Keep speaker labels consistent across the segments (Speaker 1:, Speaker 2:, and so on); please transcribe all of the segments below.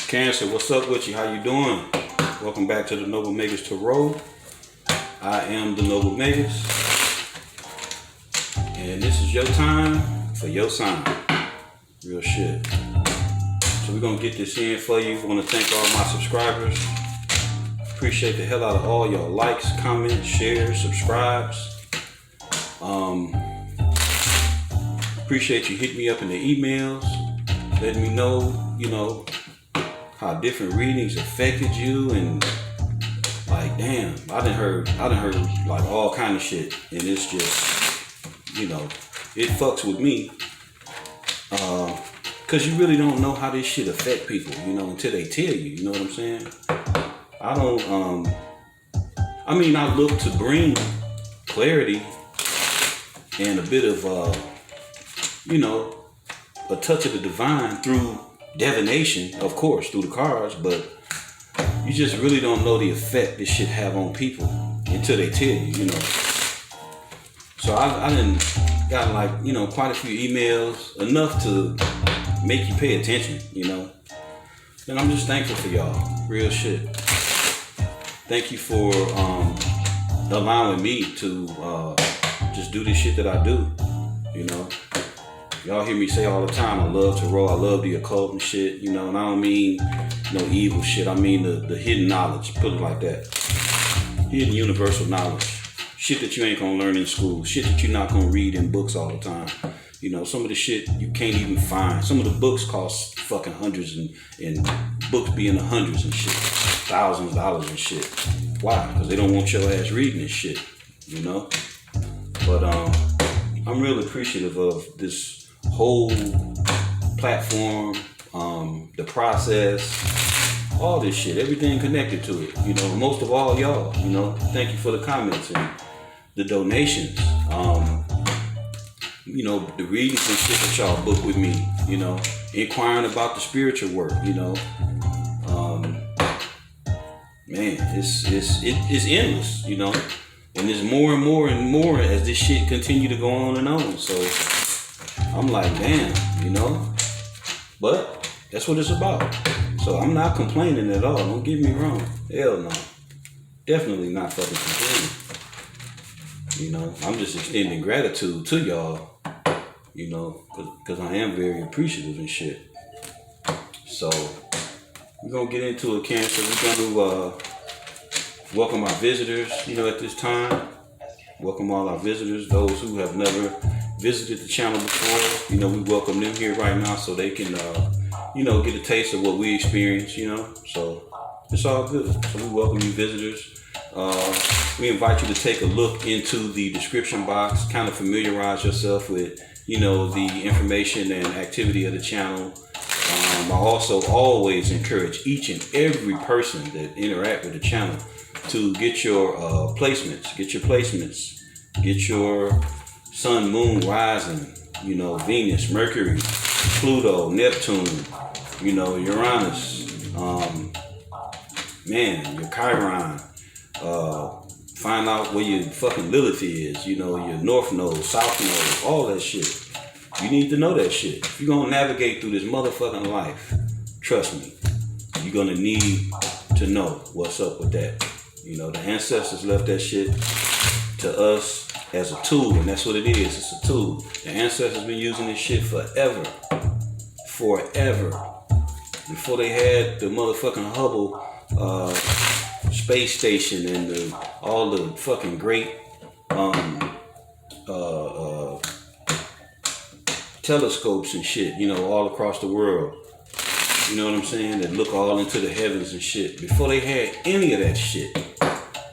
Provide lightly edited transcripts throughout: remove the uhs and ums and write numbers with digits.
Speaker 1: Cancer, what's up with you? How you doing? Welcome back to the Noble Magus Tarot. I am the Noble Magus, and this is your time for your sign. Real shit. So we're gonna get this in for you. I want to thank all my subscribers. Appreciate the hell out of all your likes, comments, shares, subscribes. Appreciate you hitting me up in the emails, letting me know, you know, how different readings affected you, and like, damn, I done heard like all kind of shit, and it's just, you know, it fucks with me, cause you really don't know how this shit affect people, you know, until they tell you. You know what I'm saying? I don't. I mean, I look to bring clarity and a bit of, you know, a touch of the divine through divination, of course, through the cards, but you just really don't know the effect this shit have on people until they tell you, you know. So I done got, like, you know, quite a few emails, enough to make you pay attention, you know. And I'm just thankful for y'all, real shit. Thank you for allowing me to just do this shit that I do, you know. Y'all hear me say all the time, I love tarot, I love the occult and shit, you know, and I don't mean no evil shit, I mean the hidden knowledge, put it like that. Hidden universal knowledge. Shit that you ain't gonna learn in school, shit that you're not gonna read in books all the time. You know, some of the shit you can't even find. Some of the books cost fucking hundreds and books be in the hundreds and shit. Thousands of dollars and shit. Why? Because they don't want your ass reading this shit, you know? But I'm really appreciative of this whole platform, the process, all this shit, everything connected to it, you know, most of all y'all, you know. Thank you for the comments and the donations, you know, the readings and shit that y'all book with me, you know, inquiring about the spiritual work, you know. Man, it's endless, you know, and there's more and more and more as this shit continue to go on and on. So I'm like, damn, you know, but that's what it's about. So I'm not complaining at all. Don't get me wrong. Hell no. Definitely not fucking complaining. You know, I'm just extending gratitude to y'all, you know, because I am very appreciative and shit. So we're going to get into it, Cancer. We're going to welcome our visitors, you know, at this time. Welcome all our visitors, those who have never visited the channel before. You know, we welcome them here right now so they can, you know, get a taste of what we experience, you know. So it's all good. So we welcome you visitors. We invite you to take a look into the description box, kind of familiarize yourself with, you know, the information and activity of the channel. I also always encourage each and every person that interact with the channel to get your placements, get your sun, moon, rising, you know, Venus, Mercury, Pluto, Neptune, you know, Uranus, man, your Chiron, find out where your fucking Lilith is, you know, your North Node, South Node, all that shit. You need to know that shit. If you're gonna navigate through this motherfucking life, trust me, you're gonna need to know what's up with that. You know, the ancestors left that shit to us as a tool, and that's what it is. It's a tool. The ancestors been using this shit forever. Before they had the motherfucking Hubble space station and all the fucking great telescopes and shit, you know, all across the world. You know what I'm saying? That look all into the heavens and shit. Before they had any of that shit,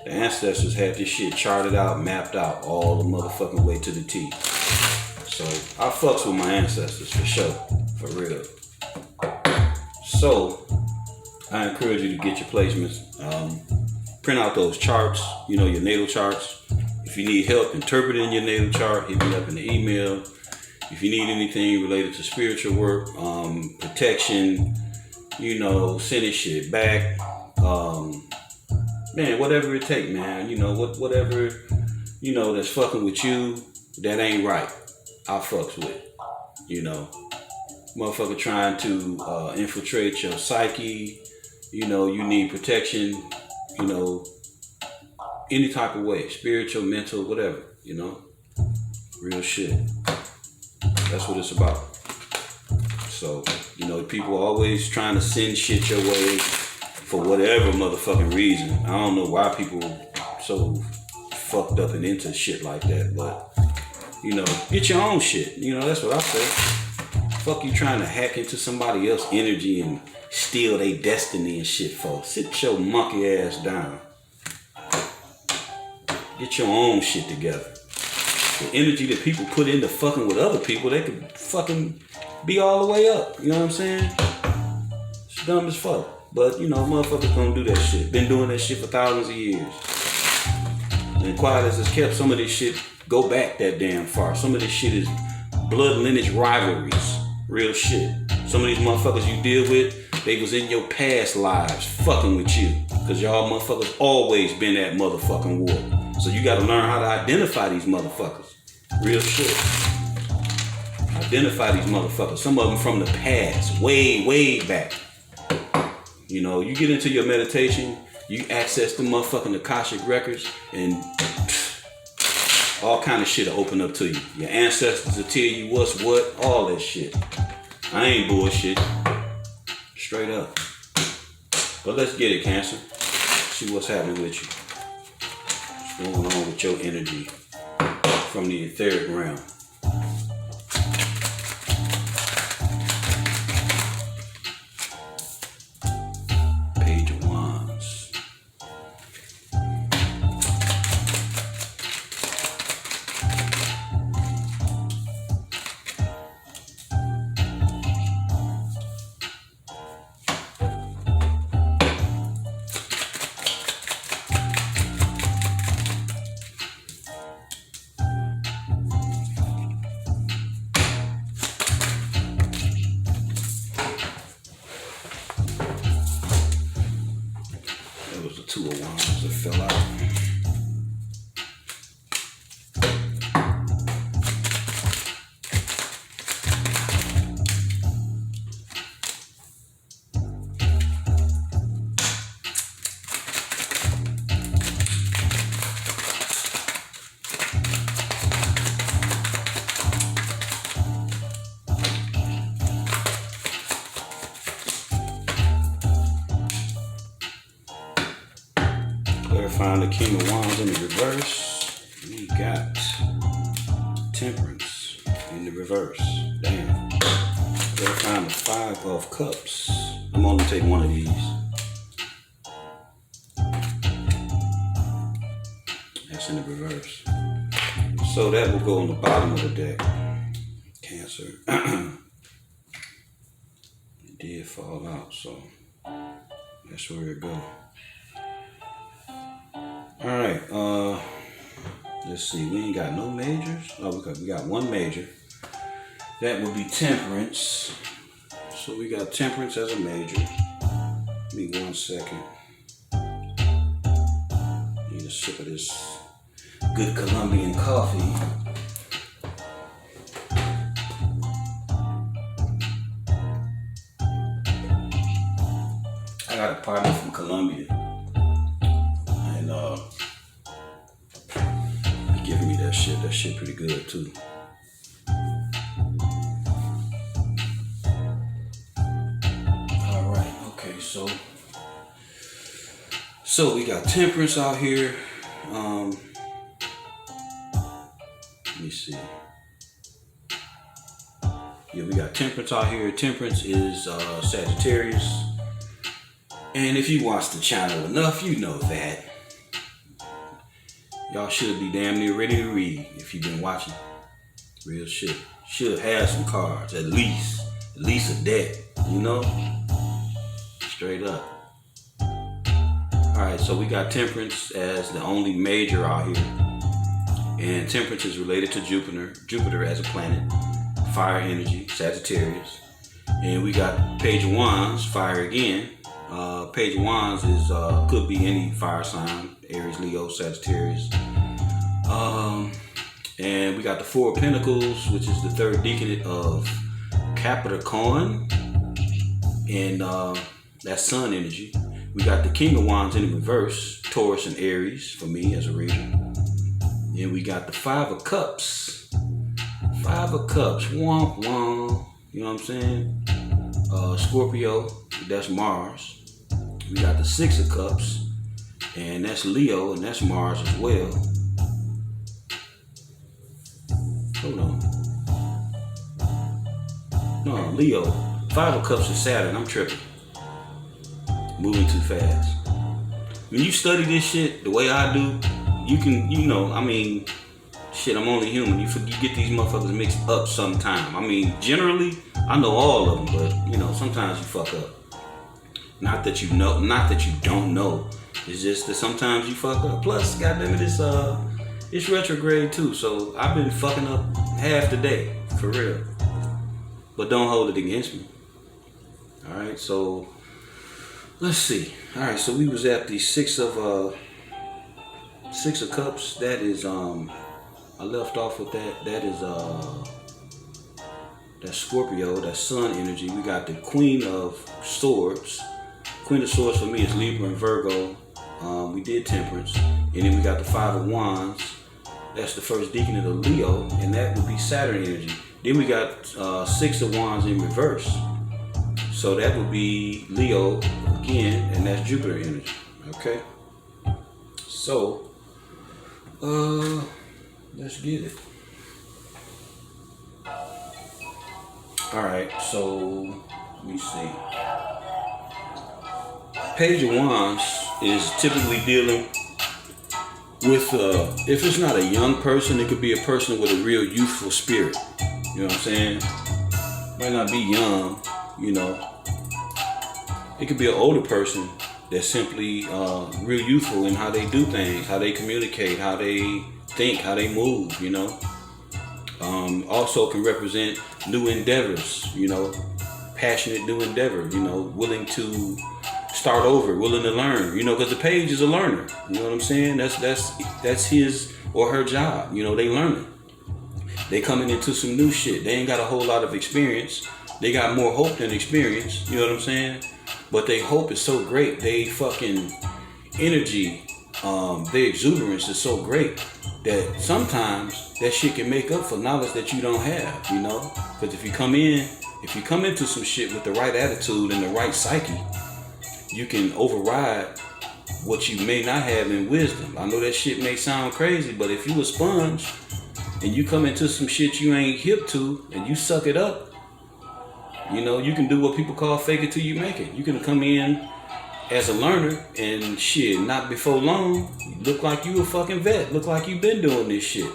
Speaker 1: the ancestors had this shit charted out, mapped out all the motherfucking way to the T. So I fucks with my ancestors for sure, for real. So I encourage you to get your placements. Print out those charts, you know, your natal charts. If you need help interpreting your natal chart, hit me up in the email. If you need anything related to spiritual work, protection, you know, sending shit back, man, whatever it take, man, you know, whatever, you know, that's fucking with you, that ain't right, I fucks with, you know. Motherfucker trying to infiltrate your psyche. You know, you need protection, you know, any type of way, spiritual, mental, whatever, you know, real shit. That's what it's about. So, you know, people always trying to send shit your way for whatever motherfucking reason. I don't know why people so fucked up and into shit like that, but, you know, get your own shit. You know, that's what I say. Fuck you trying to hack into somebody else's energy and steal their destiny and shit for. Sit your monkey ass down. Get your own shit together. The energy that people put into fucking with other people, they could fucking be all the way up. You know what I'm saying? It's dumb as fuck. But, you know, motherfuckers gonna do that shit. Been doing that shit for thousands of years. And quiet as it's kept, some of this shit go back that damn far. Some of this shit is blood lineage rivalries. Real shit. Some of these motherfuckers you deal with, they was in your past lives fucking with you. Cause y'all motherfuckers always been at motherfucking war. So you gotta learn how to identify these motherfuckers. Real shit. Identify these motherfuckers. Some of them from the past, way, way back. You know, you get into your meditation, you access the motherfucking Akashic records, and all kind of shit will open up to you. Your ancestors will tell you what's what, all that shit. I ain't bullshit. Straight up. But let's get it, Cancer. See what's happening with you. What's going on with your energy from the etheric realm? Page of Wands. Was the Two of Wands that fell out. Clarifying the King of Wands in the reverse. We got Temperance in the reverse. Damn. Clarifying the Five of Cups. I'm only taking one of these. That's in the reverse. So that will go on the bottom of the deck. Cancer. It did fall out, so that's where it goes. Alright, let's see, we ain't got no majors. Oh, we got one major. That would be Temperance. So we got Temperance as a major. Give me 1 second. Need a sip of this good Colombian coffee. I got a partner from Colombia. Giving me that shit pretty good too. Alright, okay, so we got Temperance out here. Let me see. Yeah, we got Temperance out here. Temperance is Sagittarius. And if you watch the channel enough, you know that. Y'all should be damn near ready to read if you've been watching. Real shit. Should have some cards, at least a deck, you know? Straight up. Alright, so we got Temperance as the only major out here. And Temperance is related to Jupiter as a planet. Fire energy, Sagittarius. And we got Page of Wands, fire again. Page of Wands is could be any fire sign. Aries, Leo, Sagittarius. And we got the Four of Pentacles, which is the third decanate of Capricorn, and that's sun energy. We got the King of Wands in reverse, Taurus and Aries for me as a reader. And we got the Five of Cups. Five of Cups, womp womp. You know what I'm saying? Scorpio, that's Mars. We got the Six of Cups, and that's Leo, and that's Mars as well. Hold on. No, Leo. Five of Cups is Saturn. I'm tripping. Moving too fast. When you study this shit the way I do, you can, you know, I mean, shit, I'm only human. You get these motherfuckers mixed up sometime. I mean, generally, I know all of them, but, you know, sometimes you fuck up. Not that you know, not that you don't know. It's just that sometimes you fuck up. Plus, goddamn it, it's retrograde too, so I've been fucking up half the day, for real. But don't hold it against me. Alright, so let's see. Alright, so we was at the Six of Cups. That is I left off with that. That is that's Scorpio, that's sun energy. We got the Queen of Swords. Queen of Swords for me is Libra and Virgo. We did Temperance. And then we got the Five of Wands. That's the first decan of the Leo, and that would be Saturn energy. Then we got Six of Wands in reverse. So that would be Leo again, and that's Jupiter energy. Okay? So, let's get it. Alright, so let me see. Page of Wands is typically dealing with, if it's not a young person, it could be a person with a real youthful spirit. You know what I'm saying? Might not be young, you know. It could be an older person that's simply real youthful in how they do things, how they communicate, how they think, how they move, you know. Also can represent new endeavors, you know, passionate new endeavor, you know, willing to start over, willing to learn, you know, because the page is a learner. You know what I'm saying? That's his or her job. You know, they learning. They coming into some new shit. They ain't got a whole lot of experience. They got more hope than experience. You know what I'm saying? But they hope is so great. They fucking energy, their exuberance is so great that sometimes that shit can make up for knowledge that you don't have, you know? Because if you come into some shit with the right attitude and the right psyche, you can override what you may not have in wisdom. I know that shit may sound crazy, but if you a sponge and you come into some shit you ain't hip to and you suck it up, you know, you can do what people call fake it till you make it. You can come in as a learner and shit, not before long, look like you a fucking vet, look like you been doing this shit.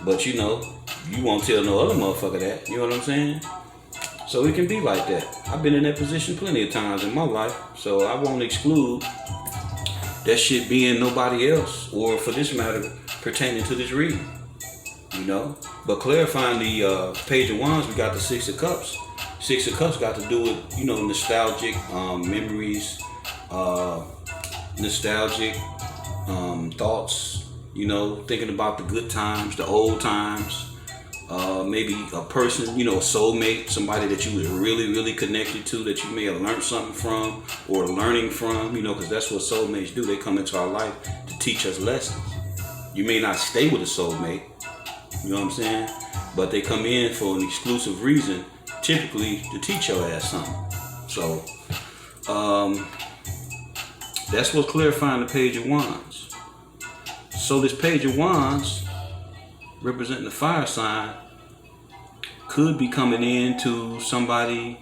Speaker 1: But you know, you won't tell no other motherfucker that, you know what I'm saying? So it can be like that. I've been in that position plenty of times in my life, so I won't exclude that shit being nobody else, or for this matter, pertaining to this reading, you know? But clarifying the Page of Wands, we got the Six of Cups. Six of Cups got to do with, you know, nostalgic memories, nostalgic thoughts, you know, thinking about the good times, the old times. Maybe a person, you know, a soulmate, somebody that you was really, really connected to, that you may have learned something from or learning from, you know, because that's what soulmates do. They come into our life to teach us lessons. You may not stay with a soulmate, you know what I'm saying? But they come in for an exclusive reason, typically to teach your ass something. So, that's what's clarifying the Page of Wands. So this Page of Wands, representing the fire sign, could be coming in to somebody,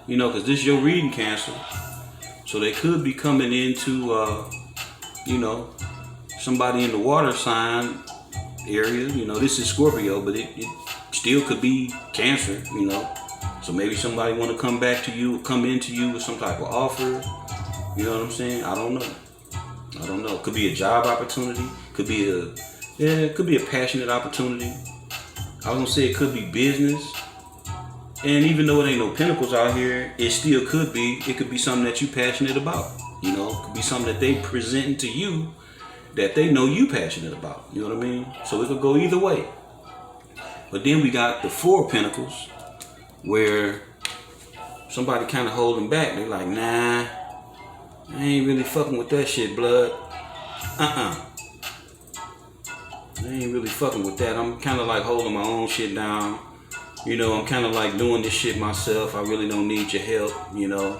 Speaker 1: you know, because this is your reading, Cancer. So they could be coming into, you know, somebody in the water sign area. You know, this is Scorpio, but it still could be Cancer, you know. So maybe somebody want to come back to you, come into you with some type of offer. You know what I'm saying? I don't know. Could be a job opportunity. Could be it could be a passionate opportunity. I was gonna say it could be business. And even though it ain't no pentacles out here, it still could be. It could be something that you passionate about. You know, it could be something that they presenting to you that they know you passionate about. You know what I mean? So it could go either way. But then we got the Four of Pentacles, where somebody kind of holding back. They're like, nah, I ain't really fucking with that shit, blood. I ain't really fucking with that. I'm kind of like holding my own shit down. You know, I'm kind of like doing this shit myself. I really don't need your help, you know.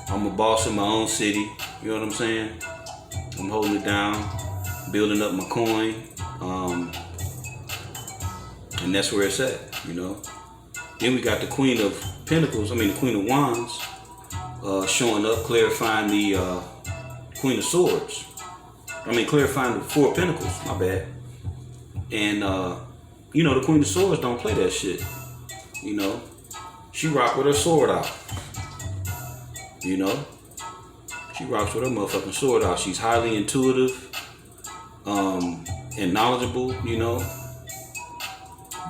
Speaker 1: I'm a boss in my own city. You know what I'm saying? I'm holding it down, building up my coin. And that's where it's at, you know. Then we got the Queen of Pentacles, the Queen of Wands, showing up, clarifying the Queen of Swords. Clarifying the Four of Pentacles, my bad. And, you know, the Queen of Swords don't play that shit. You know, she rock with her sword out. You know, she rocks with her motherfucking sword out. She's highly intuitive, and knowledgeable, you know.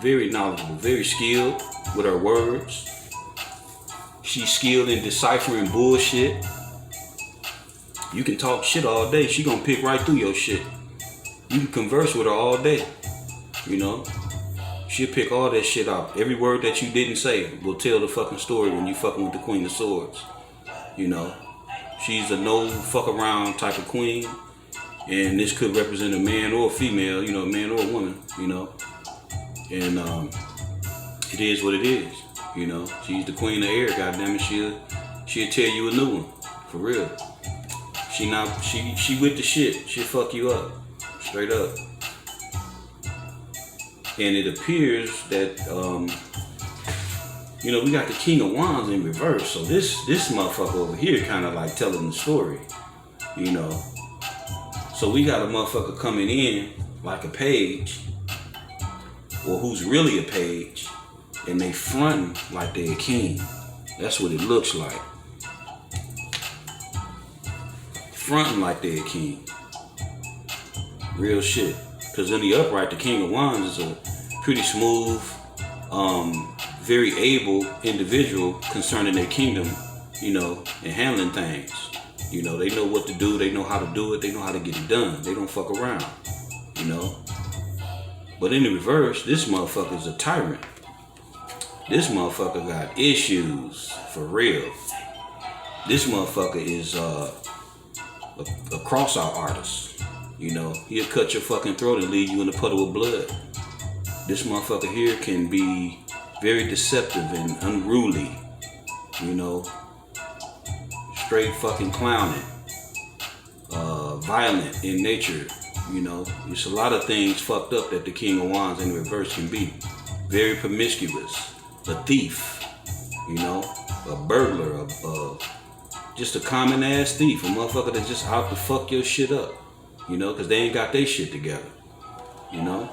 Speaker 1: Very knowledgeable, very skilled with her words. She's skilled in deciphering bullshit. You can talk shit all day. She gonna pick right through your shit. You can converse with her all day. You know, she'll pick all that shit out. Every word that you didn't say will tell the fucking story when you fucking with the Queen of Swords. You know, she's a no fuck around type of queen. And this could represent a man or a female, you know, a man or a woman, you know. And it is what it is, you know. She's the queen of air, goddammit. She'll tell you a new one, for real. She with the shit. She'll fuck you up, straight up. And it appears that you know, we got the King of Wands in reverse. So this motherfucker over here kind of like telling the story, you know. So we got a motherfucker coming in like a page, or who's really a page, and they fronting like they're a king. That's what it looks like. Fronting like they're a king. Real shit. Because in the upright, the King of Wands is a pretty smooth, very able individual concerning their kingdom, you know, and handling things. You know, they know what to do, they know how to do it, they know how to get it done. They don't fuck around, you know. But in the reverse, this motherfucker is a tyrant. This motherfucker got issues, for real. This motherfucker is a cross-out artist. You know, he'll cut your fucking throat and leave you in a puddle of blood. This motherfucker here can be very deceptive and unruly. You know, straight fucking clowning. Violent in nature. You know, there's a lot of things fucked up that the King of Wands in reverse can be. Very promiscuous, a thief, you know, a burglar, just a common ass thief, a motherfucker that's just out to fuck your shit up, you know, because they ain't got their shit together, you know.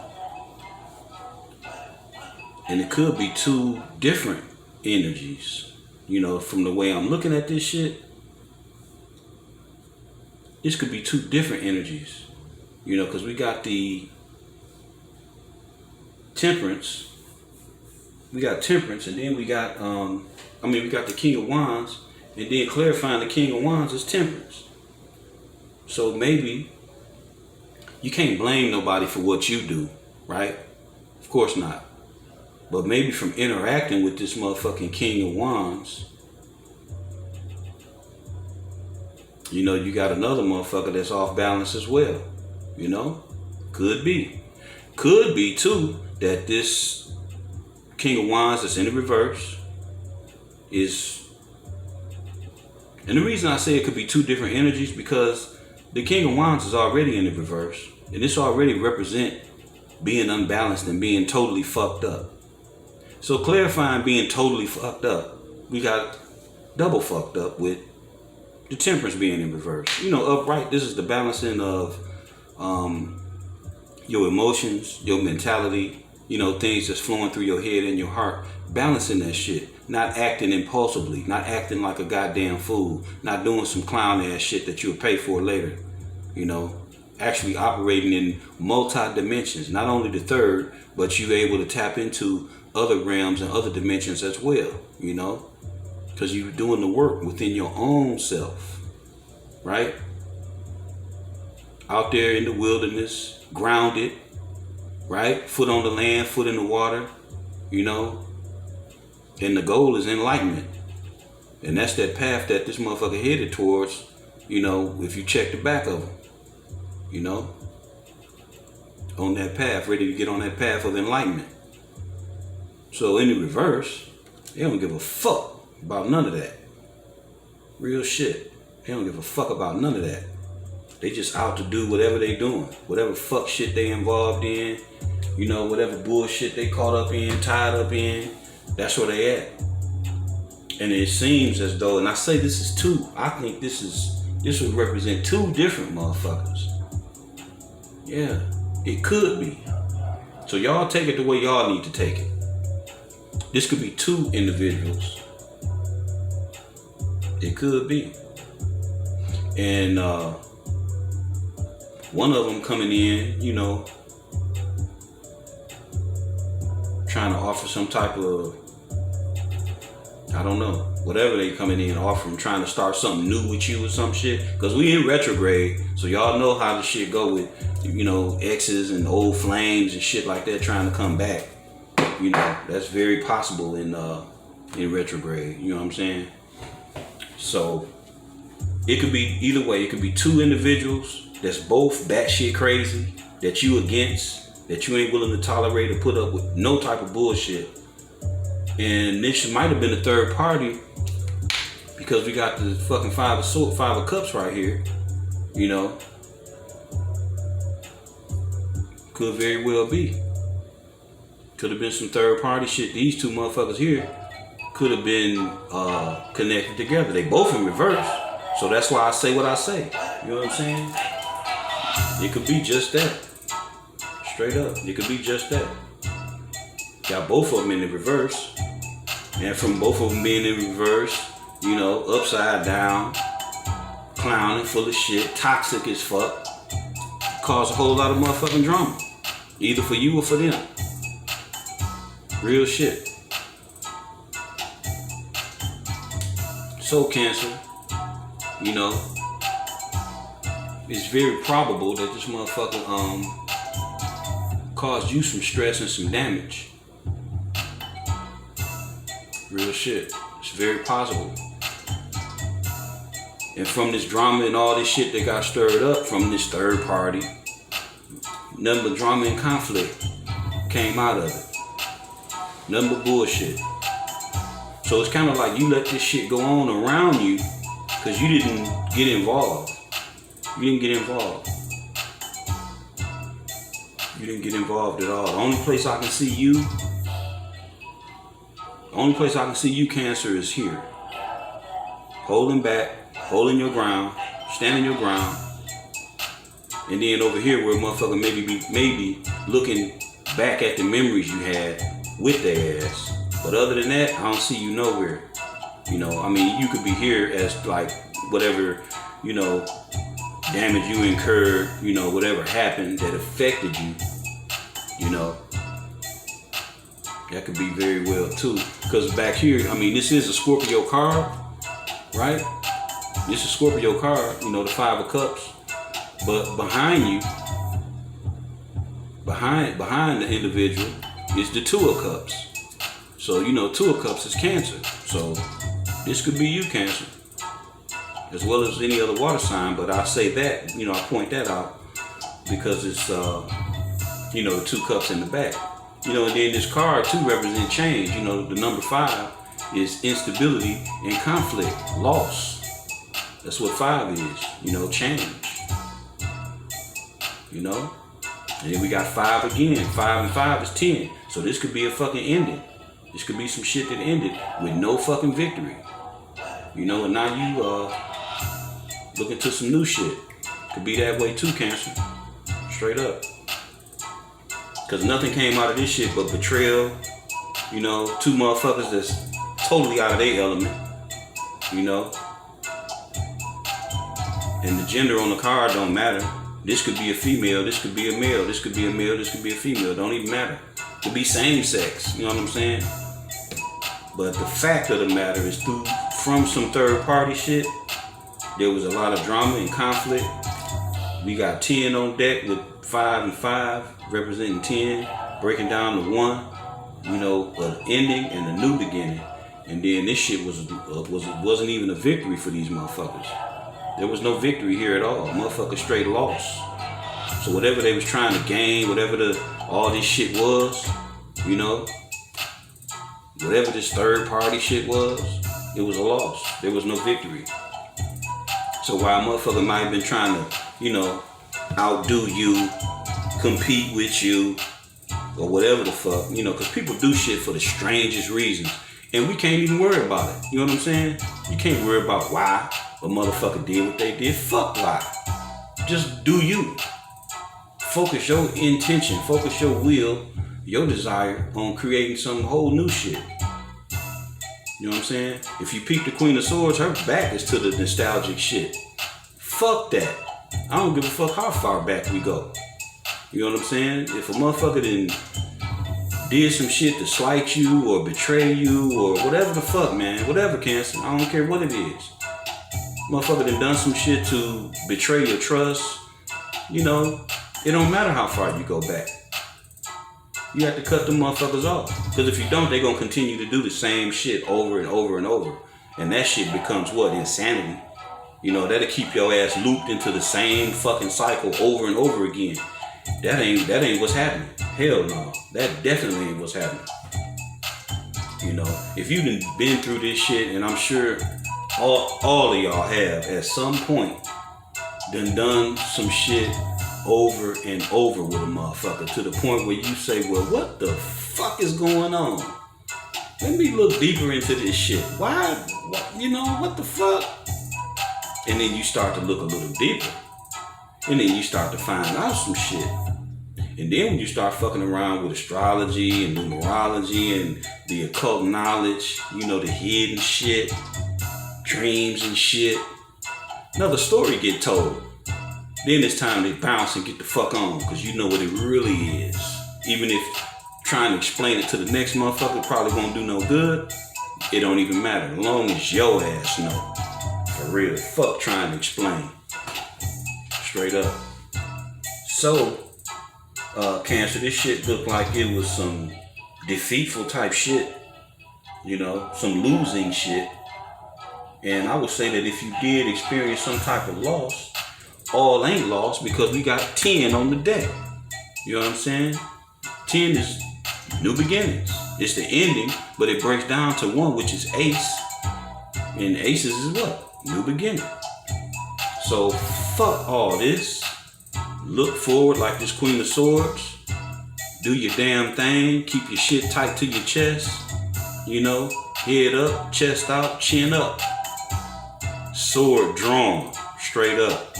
Speaker 1: And it could be two different energies, you know, from the way I'm looking at this shit. This could be two different energies. You know, because we got the temperance. We got temperance, and then we got, we got the King of Wands, and then clarifying the King of Wands is temperance. So maybe you can't blame nobody for what you do, right? Of course not. But maybe from interacting with this motherfucking King of Wands, you know, you got another motherfucker that's off balance as well. You know, could be. Could be too that this King of Wands that's in the reverse is, and the reason I say it could be two different energies because the King of Wands is already in the reverse, and this already represent being unbalanced and being totally fucked up. So clarifying being totally fucked up, we got double fucked up with the temperance being in reverse. You know, upright, this is the balancing of your emotions, your mentality, you know, things that's flowing through your head and your heart, balancing that shit, not acting impulsively, not acting like a goddamn fool, not doing some clown ass shit that you'll pay for later, you know, actually operating in multi-dimensions, not only the third, but you're able to tap into other realms and other dimensions as well, you know, because you're doing the work within your own self, right? Out there in the wilderness, grounded, right? Foot on the land, foot in the water, you know. And the goal is enlightenment. And that's that path that this motherfucker headed towards, you know, if you check the back of him, you know, on that path, ready to get on that path of enlightenment. So in the reverse, they don't give a fuck about none of that. Real shit. They don't give a fuck about none of that. They just out to do whatever they doing, whatever fuck shit they involved in, you know, whatever bullshit they caught up in, tied up in, that's where they at. And it seems as though, and I say this is two, I think this would represent two different motherfuckers. Yeah, it could be. So y'all take it the way y'all need to take it. This could be two individuals. It could be. And one of them coming in, you know, trying to offer some type of, I don't know, whatever they coming in offering, trying to start something new with you or some shit. Because we in retrograde, so y'all know how the shit go with, you know, exes and old flames and shit like that trying to come back. You know, that's very possible in retrograde, you know what I'm saying? So it could be either way. It could be two individuals that's both batshit crazy, that you against, that you ain't willing to tolerate or put up with no type of bullshit. And this might have been a third party because we got the fucking five of cups right here, you know. Could very well be. Could have been some third party shit. These two motherfuckers here could have been connected together. They both in reverse. So that's why I say what I say. You know what I'm saying? It could be just that. Straight up. It could be just that. Got both of them in the reverse. And from both of them being in reverse, you know, upside down, clowning, full of shit, toxic as fuck, cause a whole lot of motherfucking drama. Either for you or for them. Real shit. So Cancer, you know, it's very probable that this motherfucker caused you some stress and some damage. Real shit. It's very possible. And from this drama and all this shit that got stirred up from this third party, nothing but drama and conflict came out of it. Nothing but bullshit. So it's kind of like you let this shit go on around you because you didn't get involved. You didn't get involved. You didn't get involved at all. The only place I can see you, Cancer, is here. Holding back, holding your ground, standing your ground. And then over here where motherfucker maybe looking back at the memories you had with their ass. But other than that, I don't see you nowhere. You know, I mean, you could be here as like whatever, you know, damage you incurred, you know, whatever happened that affected you, you know. That could be very well too. Because back here, I mean, this is a Scorpio card, right? This is Scorpio card, you know, the Five of Cups. But behind you, behind the individual is the Two of Cups. So, you know, Two of Cups is Cancer. So this could be you, Cancer, as well as any other water sign. But I say that, you know, I point that out because it's, you know, the Two Cups in the back. You know, and then this card too represents change. You know, the number 5 is instability and conflict, loss. That's what 5 is, you know, change. You know? And then we got 5 again. 5 and 5 is 10. So this could be a fucking ending. This could be some shit that ended with no fucking victory. You know, and now you looking to some new shit. Could be that way too, Cancer. Straight up. Cause nothing came out of this shit but betrayal. You know, two motherfuckers that's totally out of their element. You know? And the gender on the card don't matter. This could be a female, this could be a male, this could be a male, this could be a female. Don't even matter. It could be same sex, you know what I'm saying? But the fact of the matter is from some third party shit, there was a lot of drama and conflict. We got 10 on deck with 5 and 5 representing 10, breaking down to 1, you know, an ending and a new beginning. And then this shit wasn't even a victory for these motherfuckers. There was no victory here at all. Motherfuckers straight lost. So whatever they was trying to gain, whatever all this shit was, you know, whatever this third party shit was, it was a loss. There was no victory. So while a motherfucker might have been trying to, you know, outdo you, compete with you, or whatever the fuck, you know, because people do shit for the strangest reasons. And we can't even worry about it. You know what I'm saying? You can't worry about why a motherfucker did what they did. Fuck why. Just do you. Focus your intention, focus your will, your desire on creating some whole new shit. You know what I'm saying? If you peep the Queen of Swords, her back is to the nostalgic shit. Fuck that. I don't give a fuck how far back we go. You know what I'm saying? If a motherfucker did some shit to slight you or betray you or whatever the fuck, man, whatever, Cancer, I don't care what it is. Motherfucker done some shit to betray your trust, you know, it don't matter how far you go back. You have to cut them motherfuckers off. Because if you don't, they're going to continue to do the same shit over and over and over. And that shit becomes what? Insanity. You know, that'll keep your ass looped into the same fucking cycle over and over again. That ain't what's happening. Hell no. That definitely ain't what's happening. You know, if you've been through this shit, and I'm sure all of y'all have at some point done some shit over and over with a motherfucker to the point where you say, well, what the fuck is going on? Let me look deeper into this shit. Why? You know, what the fuck? And then you start to look a little deeper. And then you start to find out some shit. And then when you start fucking around with astrology and numerology and the occult knowledge, you know, the hidden shit, dreams and shit, another story get told. Then it's time to bounce and get the fuck on, because you know what it really is. Even if trying to explain it to the next motherfucker probably won't do no good, it don't even matter. As long as your ass know. For real. Fuck trying to explain. Straight up. So, Cancer, this shit looked like it was some defeatful type shit. You know, some losing shit. And I would say that if you did experience some type of loss, all ain't lost, because we got 10 on the deck. You know what I'm saying? 10 is new beginnings. It's the ending, but it breaks down to 1, which is ace. And aces is what? New beginning. So fuck all this. Look forward like this Queen of Swords. Do your damn thing. Keep your shit tight to your chest. You know, head up, chest out, chin up. Sword drawn, straight up.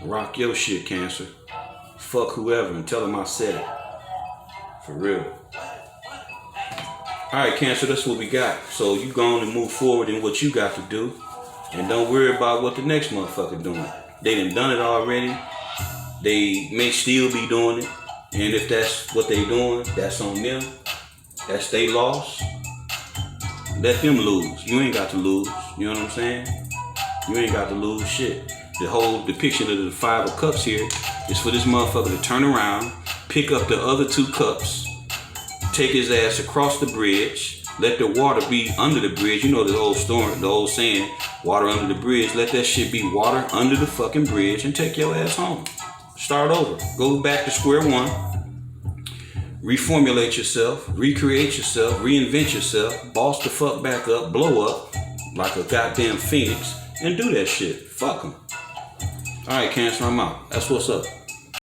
Speaker 1: Rock your shit, Cancer. Fuck whoever and tell them I said it. For real. Alright, Cancer, that's what we got. So you go on and move forward in what you got to do. And don't worry about what the next motherfucker doing. They done it already. They may still be doing it. And if that's what they doing, that's on them. That's they loss. Let them lose. You ain't got to lose. You know what I'm saying? You ain't got to lose shit. The whole depiction of the 5 of Cups here is for this motherfucker to turn around, pick up the other 2 cups, take his ass across the bridge, let the water be under the bridge. You know the old story, the old saying, water under the bridge. Let that shit be water under the fucking bridge and take your ass home. Start over. Go back to square one. Reformulate yourself, recreate yourself, reinvent yourself, boss the fuck back up, blow up like a goddamn phoenix, and do that shit. Fuck them. Alright, Cancer, I'm out. That's what's up.